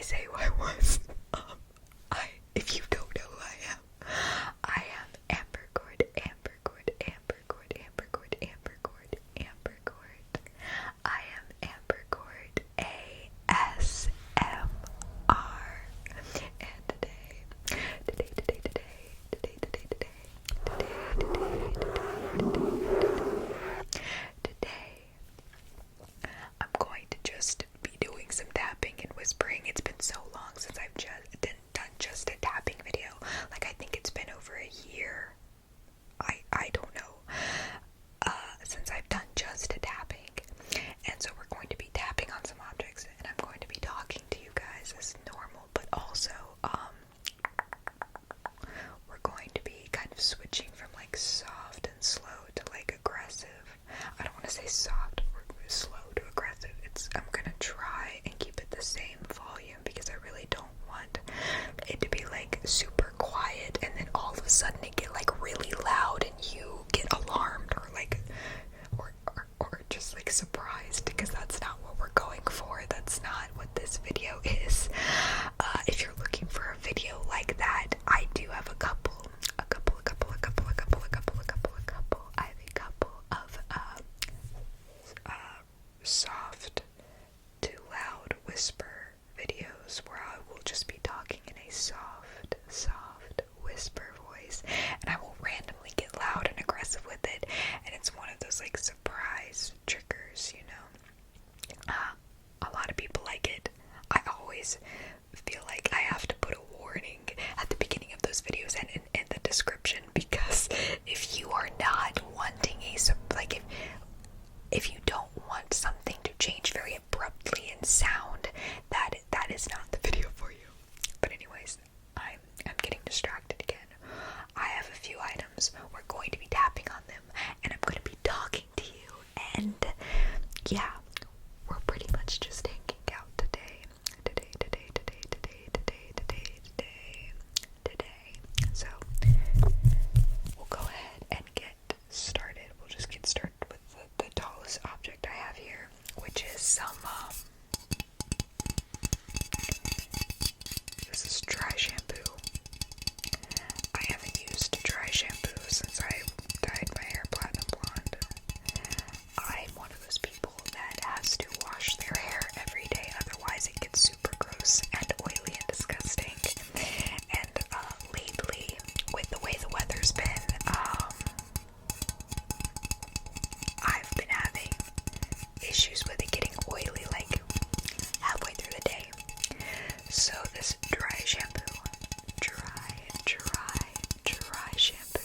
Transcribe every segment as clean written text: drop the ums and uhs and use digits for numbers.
say who I was. If you don't know who I am Amber Cord, Amber Cord, Amber Cord, Amber Cord, Amber Cord, Amber Cord. I am Amber Cord ASMR. And today, I'm going to just be doing some tapping and whispering. It's been so long since I've done just a tapping video. Like, I think it's been over a year. I don't know. Since I've done just a tapping. And so we're going to be tapping on some objects, and I'm going to be talking to you guys as normal, but also, we're going to be kind of switching from like soft and slow to like aggressive. I don't want to say soft or slow to aggressive. I'm gonna try and keep it the same volume because I really don't want it to be like super quiet and then all of a sudden it get like really loud and you get alarmed or like or just like surprised, because that's not what we're going for. That's not what this video is. If you're looking for a video like that, I do have a couple. I have a couple of soft to loud whisper videos where I will just be talking in a soft whisper voice, and I will randomly get loud and aggressive with it, and it's one of those like surprise triggers, you know. A lot of people like it. I always feel like I have to put a warning at the beginning of those videos and in the description, because if you are not wanting if you don't want something to change very abruptly in sound, that is not the video for you. But anyways, I'm getting distracted again. I have a few items. We're going to be tapping on them, and I'm going to be talking to you, and yeah, we're pretty much just hanging out today. So we'll go ahead and get started. We'll just get started with the tallest object I have here, which is some this is dry shampoo. I haven't used dry shampoo since I dyed my hair platinum blonde. I'm one of those people that has to wash their hair every day, otherwise it gets super gross and oily and disgusting. And lately, with the way the weather's been, I've been having issues with it getting oily like halfway through the day. So this dry shampoo, dry shampoo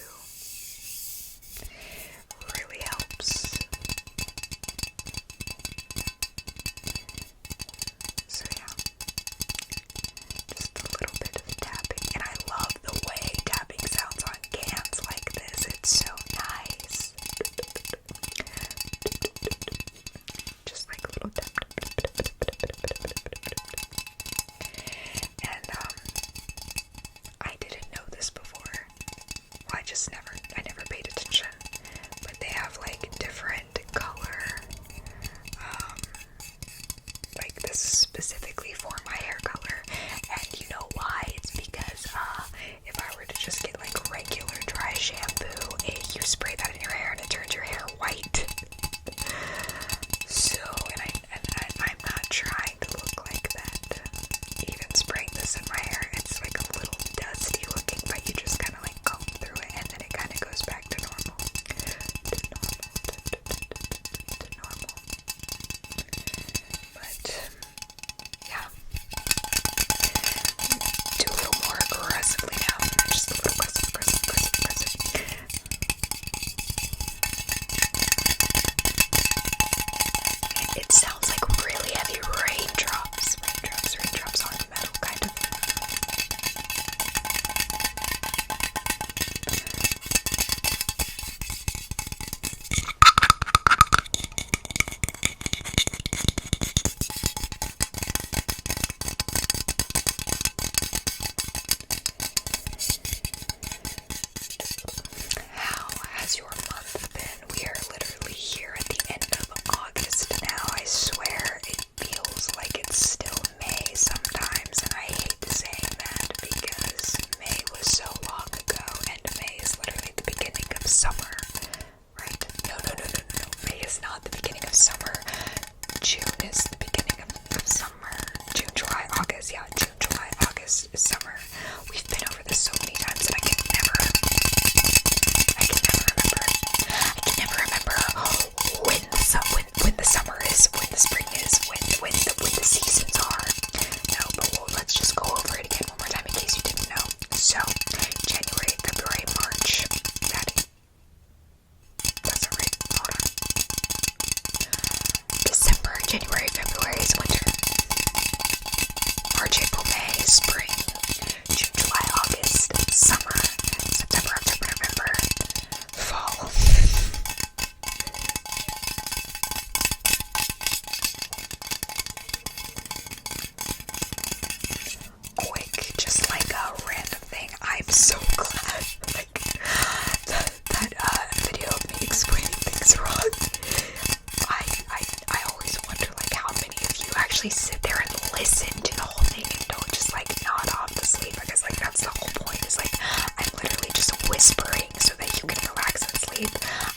really helps. So yeah, just a little bit of tapping, and I love the way tapping sounds on cans like this. It's so nice. Just like a little tap. And March, April, May, spring, June, July, August, summer, September, October, November, fall. Quick, just like a random thing, I'm so glad, like, that video of me explaining things wrong. I always wonder, like, how many of you actually sit there and listen to the whole thing and don't just, like, nod off to sleep. I guess, like, that's the whole point, is, like, I'm literally just whispering so that you can relax and sleep.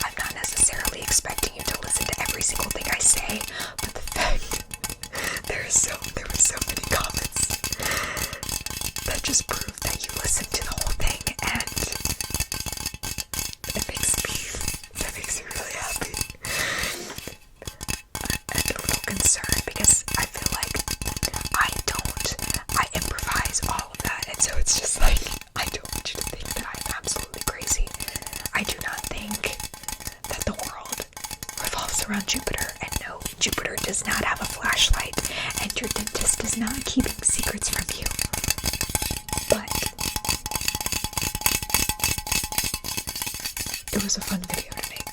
I'm not necessarily expecting you to listen to every single thing I say, but the fact there were so many comments that just prove that you listen to the whole thing, and that makes me really happy. And a little concerned, because I feel like I improvise all of that, and so it's just like, I don't want you to think that I'm absolutely crazy. I do not think that the world revolves around Jupiter, and no, Jupiter does not have a flashlight, and your dentist is not keeping secrets from you. But it was a fun video to make,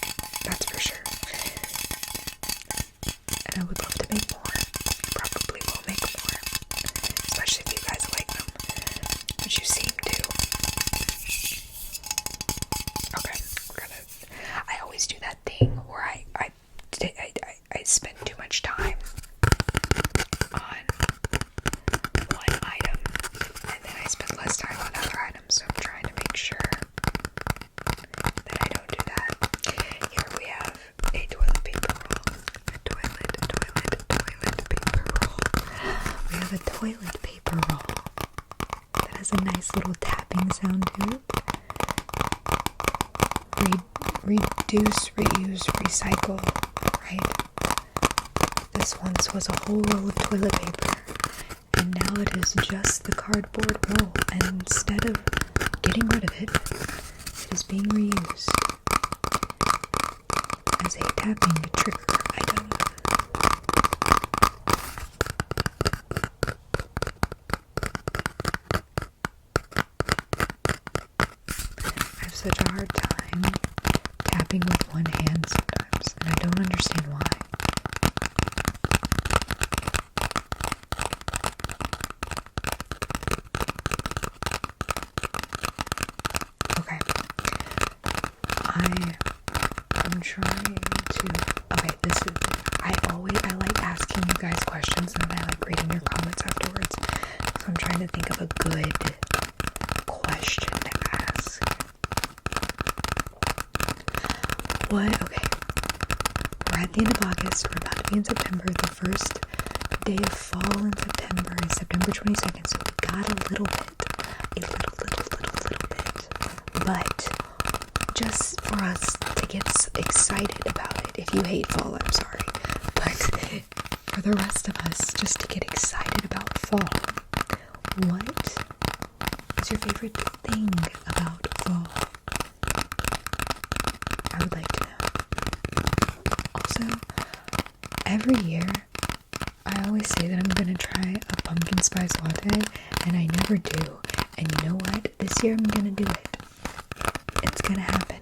that's for sure. And I would love to make more. Probably will make more, especially if you guys like them, which you seem to. Okay, I always do that thing where I spend too much time on one item, and then I spend less time on other items, so I'm trying to make sure that I don't do that. Here we have a toilet paper roll. A toilet paper roll. We have a toilet paper roll that has a nice little tapping sound to it. Reduce, reuse, recycle, right? This once was a whole roll of toilet paper, and now it is just the cardboard roll, and instead of getting rid of it, it is being reused as a tapping trigger item. I have such a hard time tapping with one hand sometimes, and I don't understand why. Okay. I'm trying to, okay, I like asking you guys questions, and then I like reading your comments afterwards, so I'm trying to think of a good question to ask. Okay, we're at the end of August, we're about to be in September, the first day of fall in September is September 22nd, so we got a little bit, but just for us to get excited about it. If you hate fall, I'm sorry, but for the rest of us, just to get excited about fall, what is your favorite thing about fall? I would like to know. Also, every year, I always say that I'm gonna try a pumpkin spice latte, and I never do. And you know what? This year I'm gonna do it. It's gonna happen.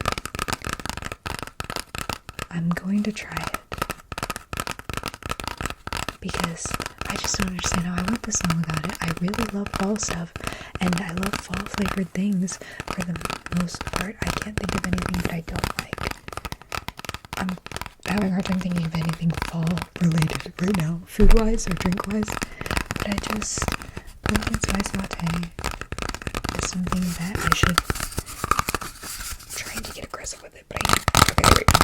I'm going to try it. Because I just don't understand how I went this long without it. I really love fall stuff, and I love fall flavored things for the most part. I can't think of anything that I don't like. I'm having a hard time thinking of anything fall related right now, food wise or drink wise. But pumpkin spice latte is something that I should, I'm trying to get aggressive with it, but okay, there we go.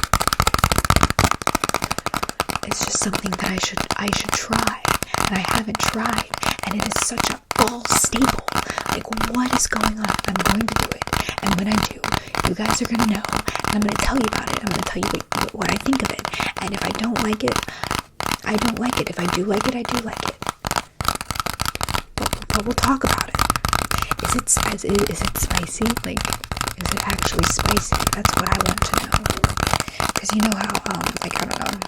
It's just something that I should try, and I haven't tried, and it is such a fall staple. Like, what is going on? I'm going to do it, and when I do, you guys are going to know, and I'm going to tell you about it. I'm going to tell you what I think of it, and if I don't like it, I don't like it. If I do like it, I do like it. But we'll talk about it. Is it spicy? Like, is it actually spicy? That's what I want to know. Because you know how, like, I don't know,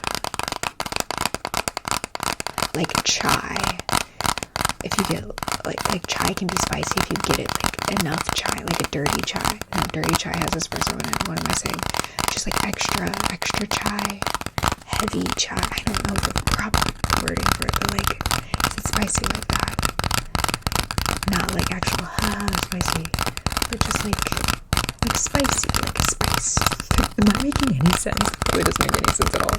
like chai. if you get like chai can be spicy if you get it like enough chai, like a dirty chai. No, dirty chai has espresso in it. What am I saying? Just like extra chai, heavy chai. I don't know the proper wording for it, but like, is it spicy like that? Not like actual spicy, but just like spicy, like a spice. Am I making any sense? It really doesn't make any sense at all.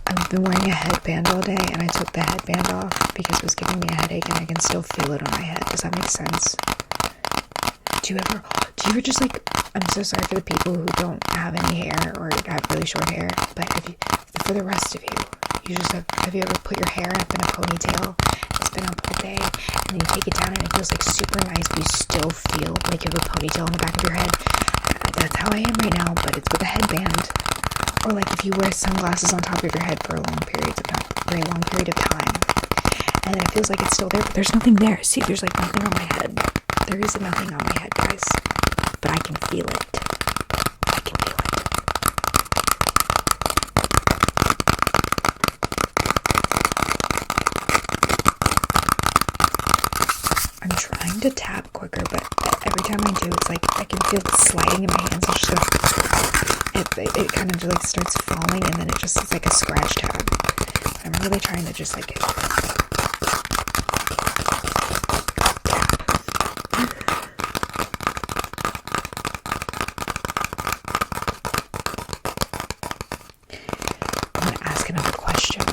I've been wearing a headband all day, and I took the headband off because it was giving me a headache, and I can still feel it on my head. Does that make sense? Do you ever just like, I'm so sorry for the people who don't have any hair or have really short hair, but for the rest of you, have you ever put your hair up in a ponytail? It's been up all day, and then you take it down and it feels like super nice, but you still feel like you have a ponytail on the back of your head. That's how I am right now, but it's with a headband. Or like if you wear sunglasses on top of your head for a very long period of time, and then it feels like it's still there, but there's nothing there. See, there's like nothing on my head. There is nothing on my head, guys, but I can feel it. I can feel it. I'm trying to tap quicker, but every time I do, it's like I can feel it sliding in my hands. It's just it kind of like starts falling, and then it's like a scratch tab. I'm really trying to just like another question.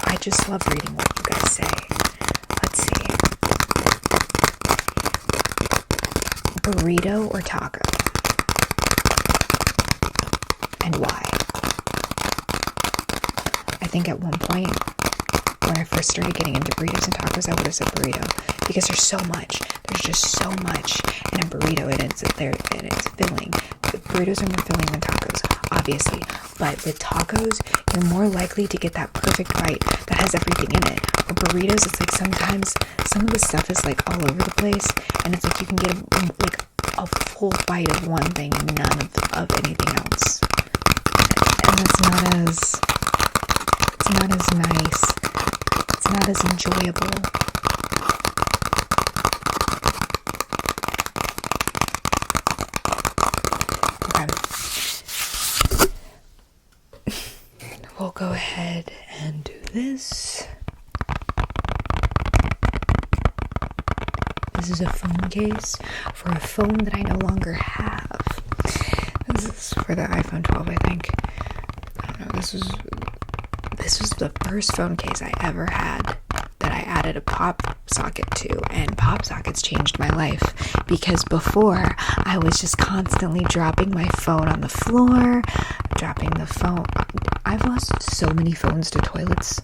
I just love reading what you guys say. Let's see. Burrito or taco? And why? I think at one point when I first started getting into burritos and tacos, I would have said burrito because there's so much. There's just so much in a burrito, and it's filling. Burritos are more filling than tacos, obviously, but with tacos, you're more likely to get that perfect bite that has everything in it. For burritos, it's like sometimes some of the stuff is like all over the place, and it's like you can get a full bite of one thing and none of anything else, and it's not as nice. It's not as enjoyable. We'll go ahead and do this. This is a phone case for a phone that I no longer have. This is for the iPhone 12, I think. I don't know, this was the first phone case I ever had that I added a pop socket to, and pop sockets changed my life, because before I was just constantly dropping my phone on the floor, dropping the phone. I've lost so many phones to toilets,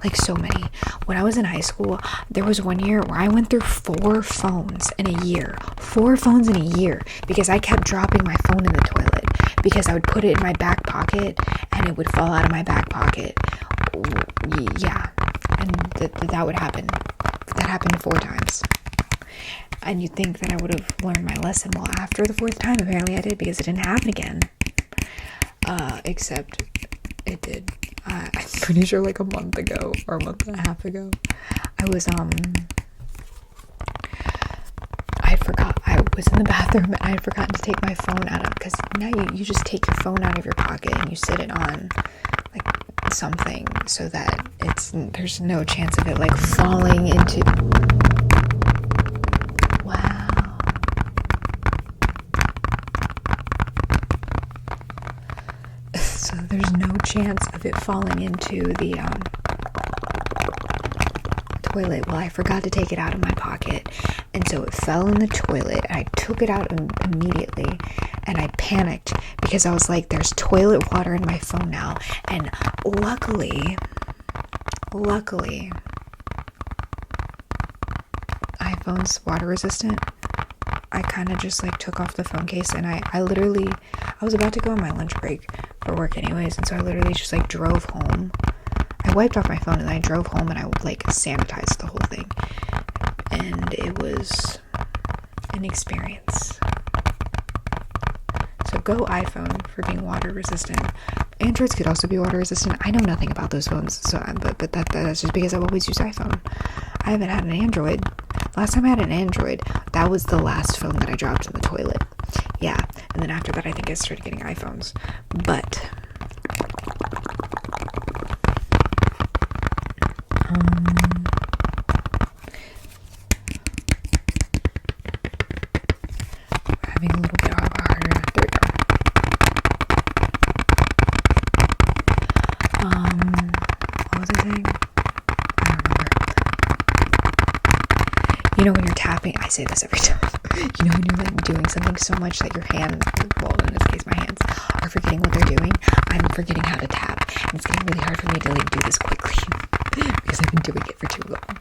like so many. When I was in high school, there was one year where I went through 4 phones in a year, because I kept dropping my phone in the toilet, because I would put it in my back pocket and it would fall out of my back pocket. Yeah, and that would happen. That happened 4 times. And you'd think that I would have learned my lesson. Well, after the 4th time, apparently I did, because it didn't happen again. Except it did. I'm pretty sure like a month ago or a month and a half ago, I was in the bathroom and I had forgotten to take my phone out of, because now you just take your phone out of your pocket and you sit it on like something so that there's no chance of it like falling into. Wow. So there's no chance of it falling into the toilet. Well, I forgot to take it out of my pocket, and so it fell in the toilet, and I took it out immediately, and I panicked because I was like, there's toilet water in my phone now. And luckily iPhone's water resistant. I kind of just like took off the phone case, and I was about to go on my lunch break for work anyways, and so I literally just like drove home. I wiped off my phone and then I drove home and I like sanitized the whole thing, and it was was an experience. So go iPhone for being water resistant. Androids could also be water resistant. I know nothing about those phones, so but that's just because I've always used iPhone. I haven't had an Android. Last time I had an Android, that was the last phone that I dropped in the toilet. Yeah, and then after that, I think I started getting iPhones. But having a little bit of a harder. There we go. What was I saying? I don't remember. You know when you're tapping, I say this every time. You know when you're like doing something so much that your hands, well in this case my hands, are forgetting what they're doing. I'm forgetting how to tap. And it's getting really hard for me to like do this quickly because I've been doing it for too long.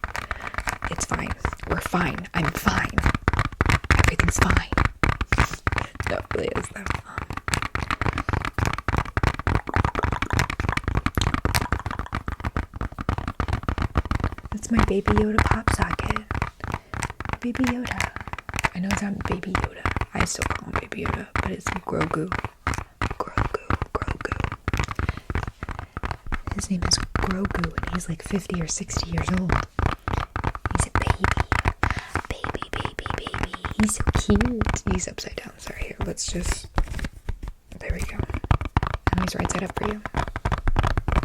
It's fine. We're fine. I'm fine. Everything's fine. No, it really is though. That's my Baby Yoda pop socket. Baby Yoda. I know it's not Baby Yoda. I still call him Baby Yoda, but it's Grogu. Grogu. His name is Grogu, and he's like 50 or 60 years old. He's a baby. Baby. He's so cute. He's upside down. Sorry, here. Let's just... There we go. And he's right side up for you.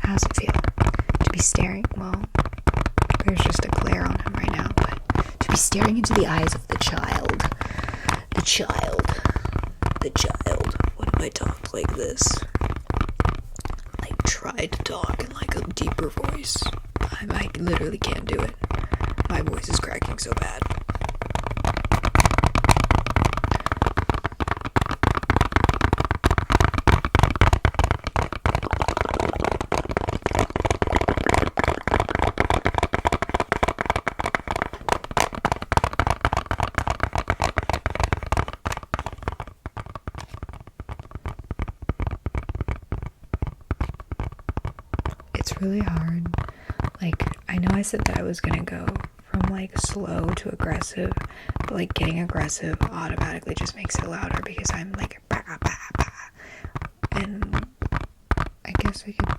How's it feel? To be staring... Well, there's just a glare on him right now, but to be staring into the eyes of the child. The child. What if I talk like this? Like, try to talk in like a deeper voice. I literally can't do it. My voice is cracking so bad. It's really hard. Like, I know I said that I was gonna go from like slow to aggressive, but like getting aggressive automatically just makes it louder because I'm like bah, bah, bah. And I guess I could,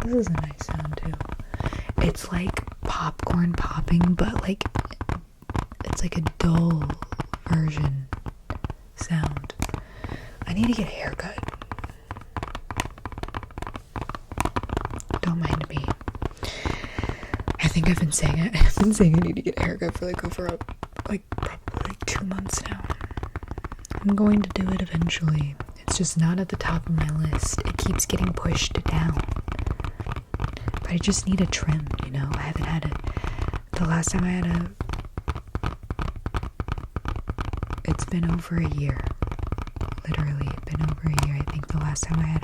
this is a nice sound too. It's like popcorn popping, but like it's like a dull version sound. I need to get a haircut. Don't mind me. I think I've been saying it. I've been saying I need to get a haircut for like over probably 2 months now. I'm going to do it eventually. It's just not at the top of my list. It keeps getting pushed down. But I just need a trim, you know? I haven't had it. The last time I had it's been over a year. Literally been over a year. I think the last time I had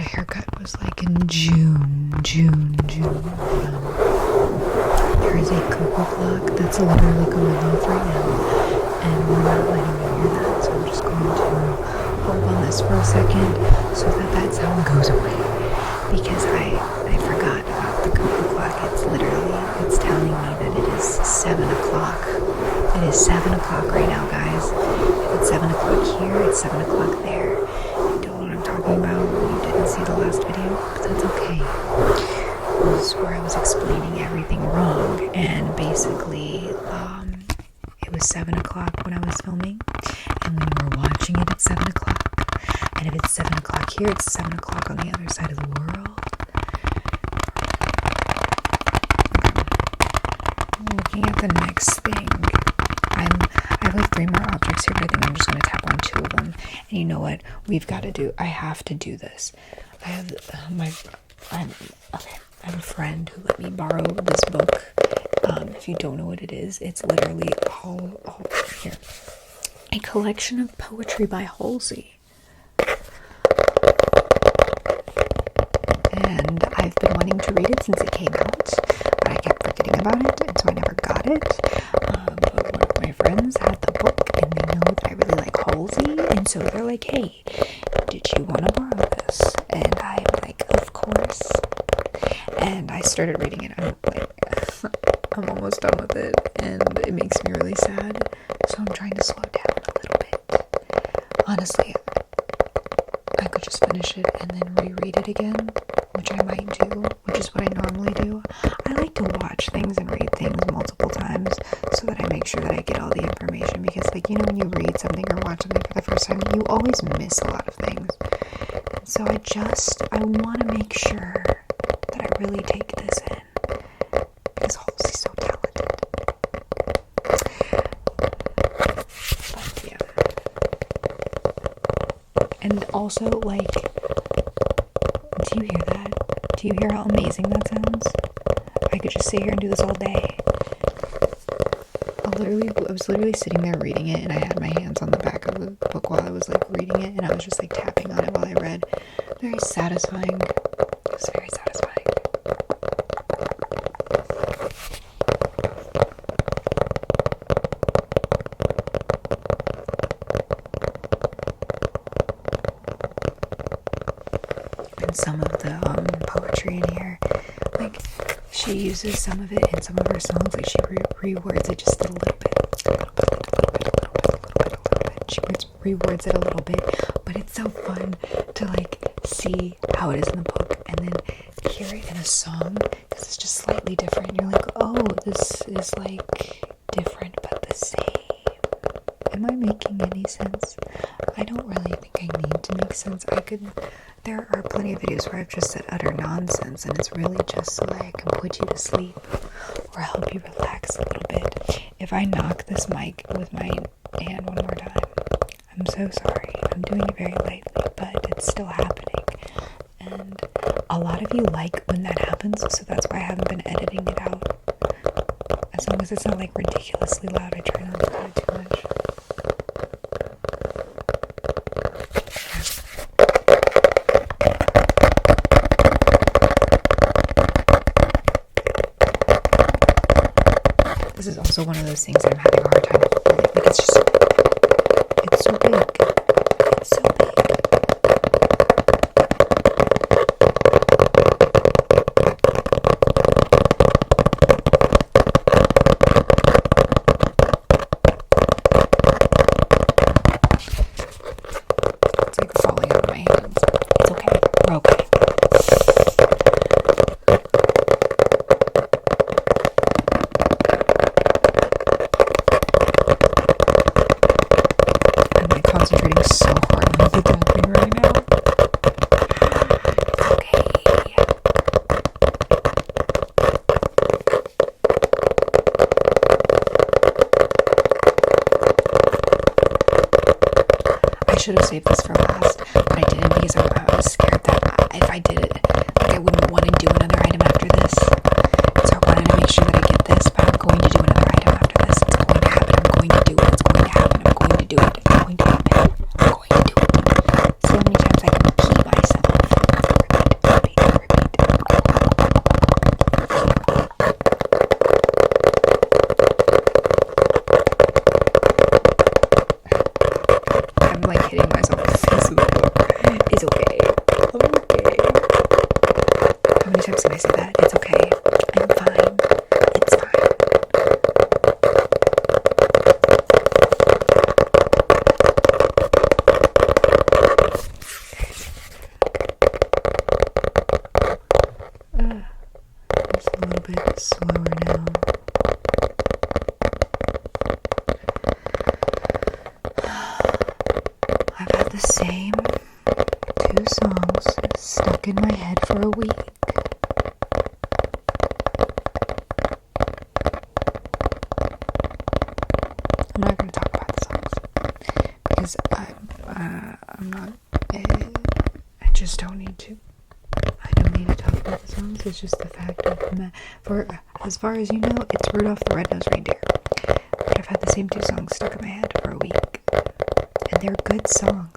a haircut was like in June. There is a cuckoo clock that's literally going off right now, and we're not letting you hear that, so I'm just going to hold on this for a second so that sound goes away, because I forgot about the cuckoo clock. It's telling me that it is 7 o'clock. It is 7 o'clock right now, guys. If it's 7 o'clock here, it's 7 o'clock there. You don't know what I'm talking about. You didn't see the last video, but that's okay. This is where I was explaining everything wrong, and basically, it was 7 o'clock when I was filming, and when you were watching it at 7 o'clock, and if it's 7 o'clock here, it's 7 o'clock on the other side of the world. Looking at the next thing, I have like 3 more objects here, but I think I'm just going to tap on 2 of them. And you know what? I have to do this. I have I have a friend who let me borrow this book. If you don't know what it is, it's literally all here. A collection of poetry by Halsey. And I've been wanting to read it since it came out, but I kept forgetting about it, and so I never got it. But one of my friends had the book, and they know that I really like Halsey. Halsey, and so they're like, hey, did you want to borrow this? And I'm like, of course. And I started reading it. I'm like, I'm almost done with it, and it makes me really sad. So I'm trying to slow down a little bit. Honestly, I could just finish it and then reread it again, which I might do, which is what I normally do. I like to watch things and read things multiple times so that I make sure that I get all the information, because like, you know, when you read something or watch something for the first time, you always miss a lot of things. So I want to make sure that I really take this in, because Halsey's so talented. But yeah. And also, like, do you hear that? Do you hear how amazing that sounds? I could just sit here and do this all day. I was literally sitting there reading it, and I had my hands on the back of the book while I was like reading it, and I was just like tapping on it while I read. Very satisfying. It was very satisfying. And some of the poetry in here, like, she uses some of it in some of her songs, like she rewords it just a little bit. She rewords it a little bit, but it's so fun to like see how it is in the book and then hear it in a song, because it's just slightly different. You're like, oh, this is like different but the same. Am I making any sense? I don't really think I need to make sense. There are plenty of videos where I've just said utter nonsense, and it's really just so that I can put you to sleep or help you relax a little bit. If I knock this mic with my hand one more time, I'm so sorry. I'm doing it very lightly, but it's still happening. And a lot of you like when that happens, so that's why I haven't been editing it out. As long as it's not like ridiculously loud, I try not to cut it too much. This is also one of those things that I'm having a hard time with. Like, it's so big. It's so big. It's like falling out of my hands. It's okay. We're okay. Concentrating so hard on the tapping right now. It's okay. I should have saved this for last, but I didn't, because I was scared that if I did it, like, I wouldn't want to do another item after this. So I wanted to make sure that I get this, but I'm going to do another item after this. It's going to happen. I'm going to do it. It's going to happen. I'm going to do it. I'm going to happen. I'm going to do it. See how many times I can repeat myself. Repeat. I'm like hitting myself in the face with the book. It's okay. I'm okay. How many times can I say that? It's okay. I'm fine. It's fine. Just a little bit slower now. I've had the same 2 songs stuck in my head for a week. I'm not going to talk about the songs, because I'm not, I just don't need to. I don't need to talk about the songs. It's just the fact of, for as far as you know, it's Rudolph the Red-Nosed Reindeer. But I've had the same 2 songs stuck in my head for a week, and they're good songs,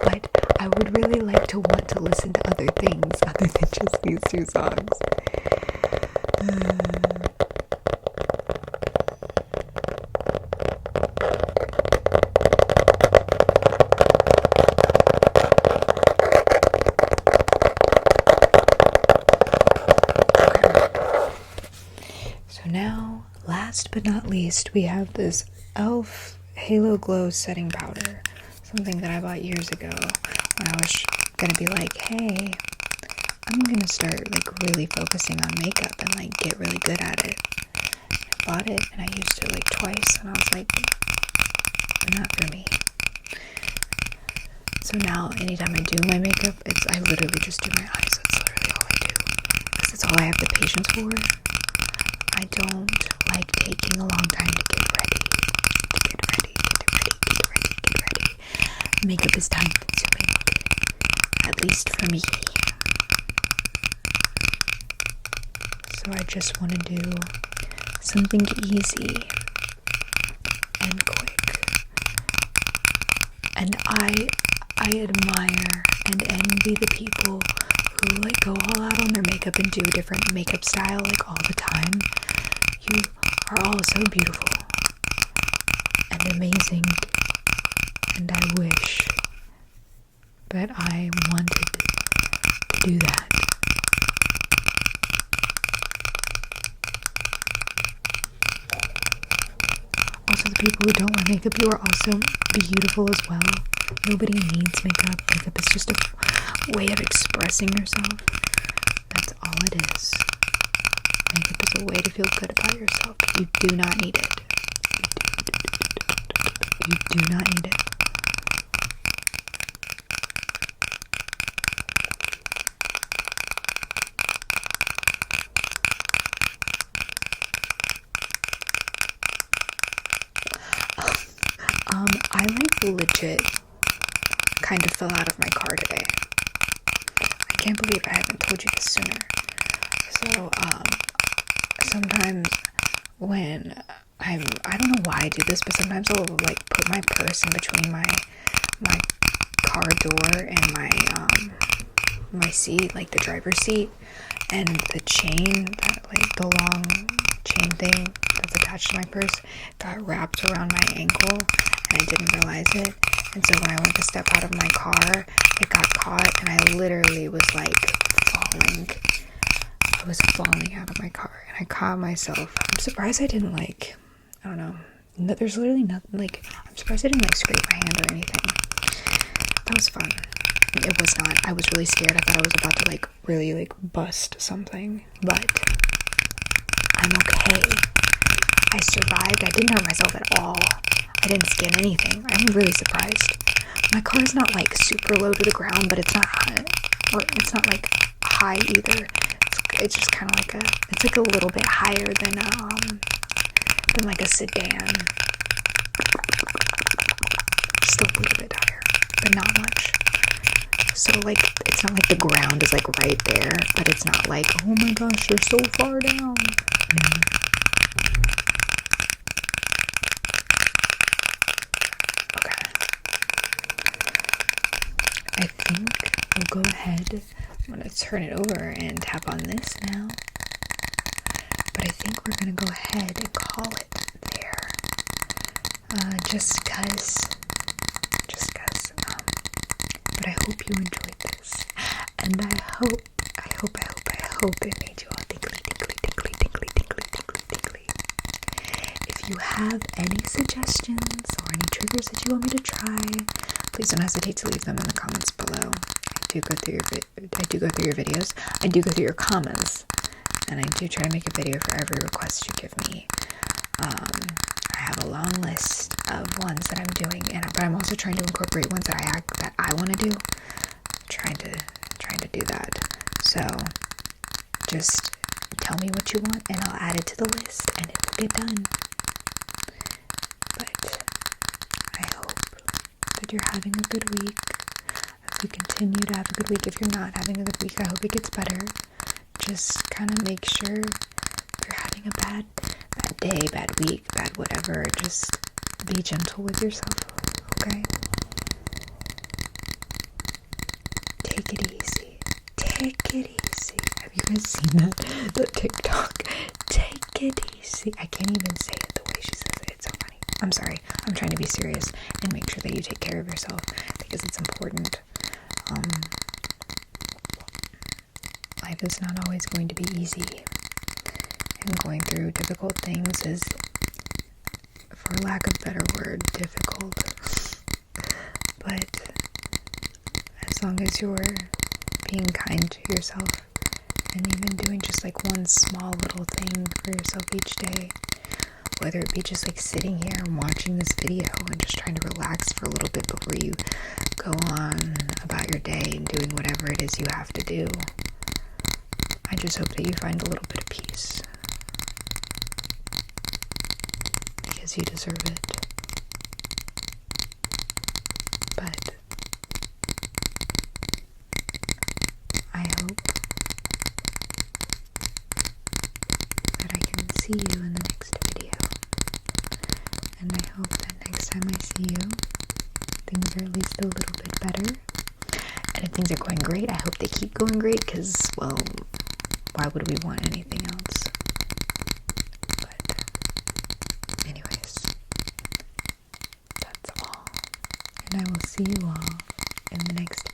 but I would really like to want to listen to other things other than just these 2 songs. but not least, we have this e.l.f. Halo Glow Setting Powder. Something that I bought years ago when I was gonna be like, hey, I'm gonna start like really focusing on makeup and like get really good at it. I bought it and I used it like twice and I was like, not for me. So now anytime I do my makeup, I literally just do my eyes. That's literally all I do. Because that's all I have the patience for. I don't like taking a long time to get ready. Makeup is time consuming. At least for me. So I just want to do something easy and quick. And I admire and envy the people who like go all out on their makeup and do different makeup style like all the time. You are all so beautiful and amazing, and I wish that I wanted to do that. Also, the people who don't wear makeup, you are also beautiful as well. Nobody needs makeup. Makeup is just a way of expressing yourself. That's all it is. Makeup is a way to feel good about yourself. You do not need it. You do not need it. I like legit kind of fell out of my car today. I can't believe I haven't told you this sooner. So, sometimes when I don't know why I do this, but sometimes I'll like put my purse in between my car door and my seat, like the driver's seat, and the chain, that like the long chain thing that's attached to my purse got wrapped around my ankle and I didn't realize it. And so when I went to step out of my car, it got caught and I literally was like falling. I was falling out of my car and I caught myself. I'm surprised I didn't like, I don't know, there's literally nothing, like, I'm surprised I didn't like scrape my hand or anything. That was fun. It was not. I was really scared. I thought I was about to like really like bust something, but I'm okay. I survived. I didn't hurt myself at all. I didn't skin anything. I'm really surprised. My car is not like super low to the ground, but it's not high, or it's not like high either. It's just kind of like it's like a little bit higher than like a sedan. Just a little bit higher, but not much. So like it's not like the ground is like right there, but it's not like, oh my gosh, you're so far down. Okay. I think we'll go ahead. I'm gonna turn it over and tap on this now. But I think we're gonna go ahead and call it there. Just cause. But I hope you enjoyed this. And I hope it made you all tinkly. If you have any suggestions or any triggers that you want me to try, please don't hesitate to leave them in the comments below. I do go through your videos. I do go through your comments. And I do try to make a video for every request you give me. I have a long list of ones that I'm doing, but I'm also trying to incorporate ones that I want to do. Trying to do that. So just tell me what you want, and I'll add it to the list, and it will get done. But I hope that you're having a good week. As you continue to have a good week. If you're not having a good week, I hope it gets better. Just kind of make sure if you're having a bad day, bad week, bad whatever, just be gentle with yourself, okay? Take it easy. Have you guys seen that? The TikTok? Take it easy. I can't even say it the way she says it. It's so funny. I'm sorry. I'm trying to be serious and make sure that you take care of yourself because it's important. Life is not always going to be easy, and going through difficult things is for lack of a better word, difficult. But as long as you're being kind to yourself and even doing just like one small little thing for yourself each day, whether it be just like sitting here and watching this video and just trying to relax for a little bit before you go on about your day and doing whatever it is you have to do. I just hope that you find a little bit of peace, because you deserve it. But I hope that I can see you in the next video, and I hope that next time I see you, things are at least a little bit better. And if things are going great, I hope they keep going great, because, well, why would we want anything else? But anyways, that's all. And I will see you all in the next